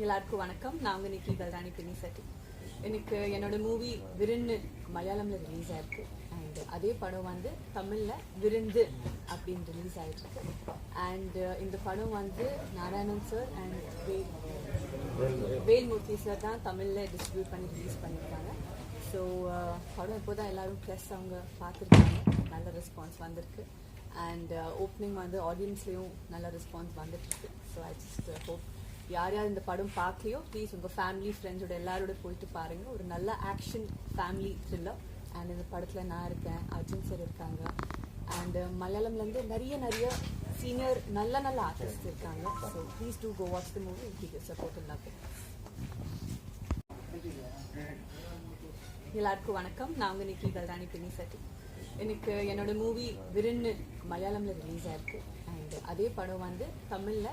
எல்லாருக்கும் வணக்கம். நான் உங்க நிக்கி கல்ராணி பினிசெட்டி. எனக்கு என்னோட மூவி விருந்து மலையாளம்ல ரிலீஸ் ஆயிருக்கு. அண்ட் அதே படம் வந்து தமிழ்ல விருந்து அப்படின்னு ரிலீஸ் ஆயிருக்கு. அண்ட் இந்த படம் வந்து நாராயணன் சார் அண்ட் வேல்மூர்த்தி சார் தான் தமிழ்ல டிஸ்ட்ரிபியூட் பண்ணி ரிலீஸ் பண்ணியிருக்காங்க. ஸோ படம் இப்போ தான் எல்லாரும் ப்ளஸ் அவங்க பார்த்துருக்காங்க. நல்ல ரெஸ்பான்ஸ் வந்திருக்கு. அண்ட் ஓப்பனிங் வந்து ஆடியன்ஸ்லேயும் நல்ல ரெஸ்பான்ஸ் வந்துட்டுருக்கு. ஸோ ஐ ஜஸ்ட் ஹோப் யார் யார் இந்த படம் பார்க்கலையோ ப்ளீஸ் உங்கள் ஃபேமிலி ஃப்ரெண்ட்ஸோட எல்லாரோட போயிட்டு பாருங்கள். ஒரு நல்ல ஆக்ஷன் ஃபேமிலி த்ரில்லர். அண்ட் இந்த படத்தில் நான் இருக்கேன், அர்ஜுன் சார் இருக்காங்க. அண்ட் மலையாளம்லேருந்து நிறைய சீனியர் நல்ல ஆர்டிஸ்ட் இருக்காங்க. So please do go watch the movie. Keep support எல்லாருக்கும். எல்லாருக்கும் வணக்கம். நான் உங்க நிக்கி கல்ராணி பினிசெட்டி. எனக்கு என்னோட மூவி விருந்து மலையாளம்ல ரிலீஸ் ஆயிருக்கு. அண்ட் அதே படம் வந்து தமிழ்ல